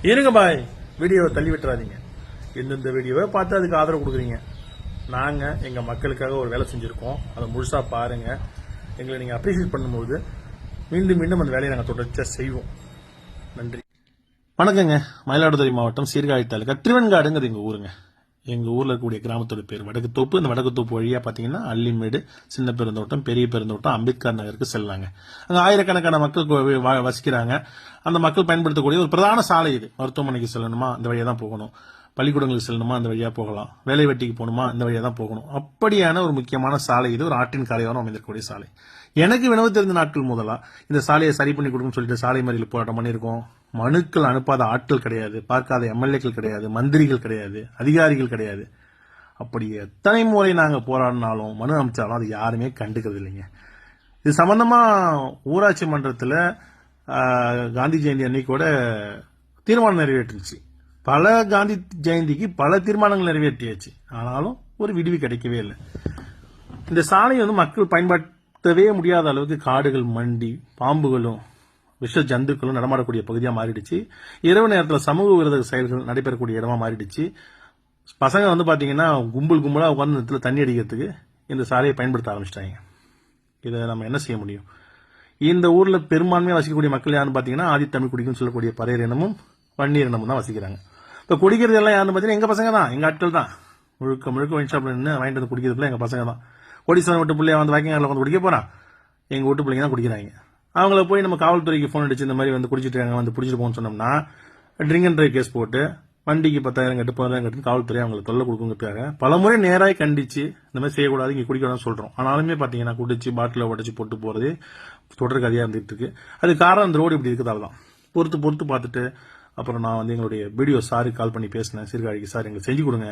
இருங்க பாய், வீடியோவை தள்ளி விட்டுறாதீங்க. இந்த வீடியோவை பார்த்து அதுக்கு ஆதரவு கொடுக்குறீங்க. நாங்க எங்க மக்களுக்காக ஒரு வேலை செஞ்சிருக்கோம், அதை முழுசா பாருங்க. எங்களை நீங்க அப்ரிசியேட் பண்ணும்போது மீண்டும் மீண்டும் அந்த வேலையை நாங்கள் தொடர்ச்சியா செய்வோம். நன்றி. வணக்கங்க. மயிலாடுதுறை மாவட்டம் சீர்காழி தாலுகா திருவெண்காடுங்கிறது எங்க ஊருங்க. எங்க ஊர்ல இருக்கக்கூடிய கிராமத்தோட பேர் வடக்கு தோப்பு. இந்த வடக்கு தோப்பு வழியா பாத்தீங்கன்னா அள்ளிமேடு, சின்ன பெருந்தோட்டம், பெரிய பெருந்தோட்டம், அம்பேத்கர் நகருக்கு செல்லாங்க. அங்க ஆயிரக்கணக்கான மக்கள் வசிக்கிறாங்க. அந்த மக்கள் பயன்படுத்தக்கூடிய ஒரு பிரதான சாலை இது. மருத்துவமனைக்கு செல்லணுமா இந்த வழியா தான் போகணும், பள்ளிக்கூடங்களுக்கு செல்லணுமா இந்த வழியா போகலாம், வேலை வெட்டிக்கு போகணுமா இந்த வழியா தான் போகணும். அப்படியான ஒரு முக்கியமான சாலை இது. ஒரு ஆற்றின் கரையோரம் அமைந்திருக்கக்கூடிய சாலை. எனக்கு வினவு தெரிந்த நாட்கள் முதலா இந்த சாலையை சரி பண்ணி கொடுக்கணும்னு சொல்லிட்டு சாலை மறியல் போராட்டம் பண்ணியிருக்கோம். மனுக்கள் அனுப்பாத ஆட்கள் கிடையாது, பார்க்காத எம்எல்ஏக்கள் கிடையாது, மந்திரிகள் கிடையாது, அதிகாரிகள் கிடையாது. அப்படி எத்தனை முறை நாங்க போராடினாலும் மனு அமைச்சாலும் அது யாருமே கண்டுக்கிறது இல்லைங்க. இது சம்பந்தமா ஊராட்சி மன்றத்தில் காந்தி ஜெயந்தி அன்னைக்கூட தீர்மானம் நிறைவேற்றுச்சு. பல காந்தி ஜெயந்திக்கு பல தீர்மானங்கள் நிறைவேற்றியாச்சு. ஆனாலும் ஒரு விடுவி கிடைக்கவே இல்லை. இந்த சாலையை மக்கள் பயன்படுத்தவே முடியாத அளவுக்கு காடுகள் மண்டி, பாம்புகளும் விஷ ஜந்துக்களும் நடமாடக்கூடிய பகுதியாக மாறிடுச்சு. இரவு நேரத்தில் சமூக விரோத செயல்கள் நடைபெறக்கூடிய இடமா மாறிடுச்சு. பசங்க பாத்தீங்கன்னா கும்பல் கும்பலா உட்கார்ந்து நேரத்தில் தண்ணி அடிக்கிறதுக்கு இந்த சாலையை பயன்படுத்த ஆரம்பிச்சிட்டாங்க. இதை நம்ம என்ன செய்ய முடியும்? இந்த ஊர்ல பெரும்பான்மையாக வசிக்கக்கூடிய மக்கள் யாருன்னு பாத்தீங்கன்னா ஆதித்தமிழ் குடிக்குன்னு சொல்லக்கூடிய பறையர் இனமும் வன்னியர் இனமும் தான் வசிக்கிறாங்க. இப்ப குடிக்கிறது எல்லாம் யாருன்னு பாத்தீங்கன்னா எங்க பசங்க தான், எங்க ஆட்கள் தான். முழுக்க முழுக்க ஒயின் ஷாப்ல நின்று வாங்கிட்டு வந்து குடிக்கிறதுல எங்க பசங்க தான். கோடீஸ்வரன் வீட்டு பிள்ளைய வாக்கிங்காரில் வந்து குடிக்க போறான், எங்க வீட்டு பிள்ளைங்க தான் குடிக்கிறாங்க. அவங்கள போய் நம்ம காவல்துறைக்கு போன் அடிச்சு இந்த மாதிரி பிடிச்சிட்டு இருக்காங்க, பிடிச்சிட்டு போன்னு சொன்னோம்னா ட்ரிங்க் அண்ட் டிரைவ் கேஸ் போட்டு வண்டிக்கு 10,000 கட்டு 15,000 கட்டு காவல்துறை அவங்களை தொல்லை கொடுக்குங்கிறதுக்காக பலமுறை நேராக கண்டிச்சு இந்த மாதிரி செய்யக்கூடாது, இங்க குடிக்கணும்னு சொல்றோம். ஆனாலுமே பாத்தீங்கன்னா குடிச்சு பாட்டில உடச்சு போட்டு போறது தொடர் கதையா இருந்துட்டு இருக்கு. அது காரணம் இந்த ரோடு இப்படி இருக்கிறதால தான். பொறுத்து பார்த்துட்டு அப்புறம் நான் எங்களுடைய வீடியோ சாரி கால் பண்ணி பேசினேன். சீர்காழிக்கு சார் எங்களுக்கு செஞ்சு கொடுங்க,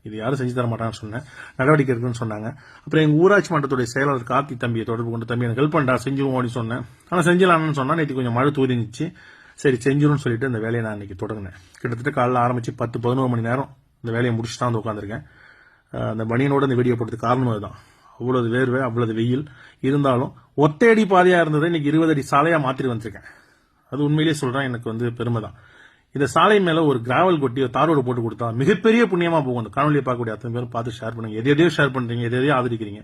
இது யாரும் செஞ்சு தர மாட்டான்னு சொன்னேன். நடவடிக்கை இருக்குன்னு சொன்னாங்க. அப்புறம் எங்க ஊராட்சி மன்றத்துடைய செயலாளர் கார்த்தி தம்பியை தொடர்பு கொண்டு தம்பி எனக்கு ஹெல்ப் பண்ணா செஞ்சுவோம் அப்படின்னு சொன்னேன். ஆனா செஞ்சலாம்னு சொன்னா நேற்று கொஞ்சம் மழை தூரிஞ்சிச்சு. சரி செஞ்சிரும்னு சொல்லிட்டு இந்த வேலையை நான் இன்னைக்கு தொடங்கினேன். கிட்டத்தட்ட காலைல ஆரம்பிச்சு 10-11 மணி நேரம் இந்த வேலையை முடிச்சுட்டு தான் உட்காந்துருக்கேன். அந்த பனியனோட இந்த வீடியோ போட்டதுக்கு காரணம் அதுதான். அவ்வளவு வேர்வை, அவ்வளவு வெயில் இருந்தாலும் ஒத்தையடி பாதையா இருந்ததை இன்னைக்கு 20 அடி சாலையா மாத்திட்டு வந்திருக்கேன். அது உண்மையிலேயே சொல்றேன், எனக்கு பெருமை தான். இந்த சாலை மேல ஒரு கிராவல் கொட்டி தாரோடு போட்டு கொடுத்தா மிகப்பெரிய புண்ணியமா போகும். அந்த காணொலியை பார்க்கக்கூடிய அத்தனை பேரும் பார்த்து ஷேர் பண்ணுங்க. எதையோ ஷேர் பண்றீங்க, எதையோ ஆதரிக்கிறீங்க.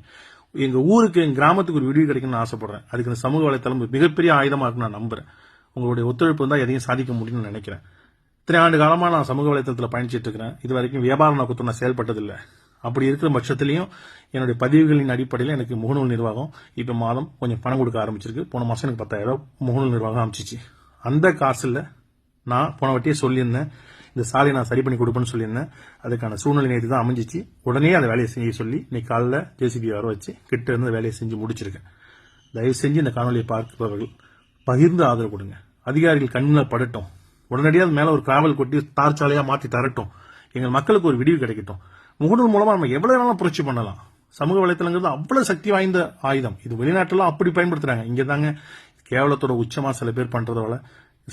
எங்க ஊருக்கு, எங்க கிராமத்துக்கு ஒரு விடிவு கிடைக்கும்னு ஆசைப்படுறேன். அதுக்கு இந்த சமூக வலைத்தளம் மிகப்பெரிய ஆயுதமா இருக்குன்னு நான் நம்புறேன். உங்களுடைய ஒத்துழைப்பு தான் எதையும் சாதிக்க முடியும்னு நினைக்கிறேன். இத்தனை ஆண்டு காலமா நான் சமூக வலைத்தளத்தில் பயணிச்சிட்டு இருக்கிறேன். இது வரைக்கும் வியாபார நோக்கத்தோட நான் செயல்பட்டதில்லை. அப்படி இருக்கிற பட்சத்திலையும் என்னுடைய பதிவுகளின் அடிப்படையில் எனக்கு முகநூல் நிர்வாகம் இப்ப மாதம் கொஞ்சம் பணம் கொடுக்க ஆரம்பிச்சிருக்கு. போன மாசம் எனக்கு 10,000 முகநூல் நிர்வாகம் அமைச்சிச்சு. அந்த காசுல நான் போன வட்டியே சொல்லியிருந்தேன், இந்த சாலையை நான் சரி பண்ணி கொடுப்பேன்னு சொல்லியிருந்தேன். அதுக்கான சூழ்நிலை நேற்று தான் அமைஞ்சிச்சு. உடனே அந்த வேலையை செய்ய சொல்லி இன்னைக்கு காலைல ஜேசிபி வர வச்சு கிட்ட இருந்து வேலையை செஞ்சு முடிச்சிருக்கேன். தயவு செஞ்சு இந்த காணொலியை பார்ப்பவர்கள் பகிர்ந்து ஆதரவு கொடுங்க. அதிகாரிகள் கண்ணில் படட்டும். உடனடியாக மேல ஒரு டிராவல் கொட்டி தார் சாலையா மாற்றி தரட்டும். எங்கள் மக்களுக்கு ஒரு விடிவு கிடைக்கட்டும். முகநூல் மூலமா நம்ம எவ்வளவு நாளும் புரட்சி பண்ணலாம். சமூக வலைத்தளங்கிறது அவ்வளவு சக்தி வாய்ந்த ஆயுதம். இது வெளிநாட்டுலாம் அப்படி பயன்படுத்துறாங்க. இங்க தாங்க கேவலத்தோட உச்சமா சில பேர் பண்றதோட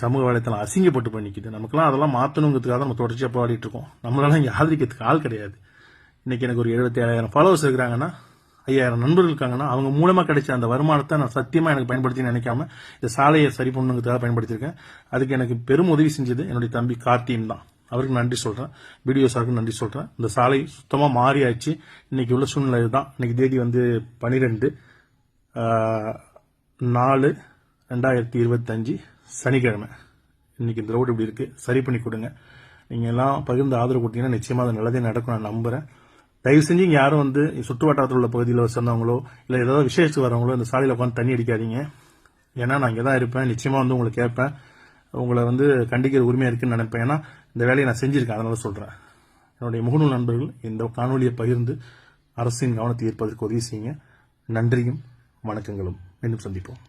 சமூக வலைத்தளம் அசிங்கப்பட்டு பண்ணிக்குது. நமக்கெல்லாம் அதெல்லாம் மாற்றணுங்கிறதுக்காக நம்ம தொடர்ச்சியா போராடிட்டு இருக்கோம். நம்மளால இங்க ஆதரிக்கிறதுக்கு ஆள் கிடையாது. இன்னைக்கு எனக்கு ஒரு 77,000 ஃபாலோவர்ஸ் இருக்கிறாங்கன்னா, 5,000 நண்பர்கள் இருக்காங்கன்னா, அவங்க மூலமா கிடைச்ச அந்த வருமானத்தை நான் சத்தியமா எனக்கு பயன்படுத்தி நினைக்காம இந்த சாலையை சரி பண்ணுங்கிறதுக்காக பயன்படுத்தியிருக்கேன். அதுக்கு எனக்கு பெரும் உதவி செஞ்சது என்னுடைய தம்பி கார்த்தியும் தான். அவருக்கு நன்றி சொல்றேன். வீடியோ சாருக்கு நன்றி சொல்றேன். இந்த சாலை சுத்தமா மாறி ஆயிடுச்சு. இன்னைக்கு உள்ள சூழ்நிலை தான். இன்னைக்கு தேதி 12/4/2025 சனிக்கிழமை. இன்னைக்கு இந்த ரோடு இப்படி இருக்கு, சரி பண்ணி கொடுங்க. நீங்க எல்லாம் பகிர்ந்து ஆதரவு கொடுத்தீங்கன்னா நிச்சயமா அது நல்லதே நடக்கும் நான் நம்புறேன். தயவு செஞ்சு இங்க யாரும் சுற்று வட்டாரத்தில் உள்ள பகுதியில் சேர்ந்தவங்களோ இல்ல ஏதாவது விசேஷத்துக்கு வரவங்களோ இந்த சாலையில உட்காந்து தண்ணி அடிக்காதீங்க. ஏன்னா நான் இங்கே தான் இருப்பேன். நிச்சயமா உங்களை கேட்பேன். உங்களை கண்டிக்கிற உரிமையா இருக்குன்னு நினைப்பேன். ஏன்னா இந்த வேலையை நான் செஞ்சிருக்கேன், அதனால சொல்றேன். என்னுடைய முகநூல் நண்பர்கள் இந்த காணொலியை பகிர்ந்து அரசின் கவனத்தை ஈர்ப்பதற்கு உதவி செய்யுங்க. நன்றியும் வணக்கங்களும். மீண்டும் சந்திப்போம்.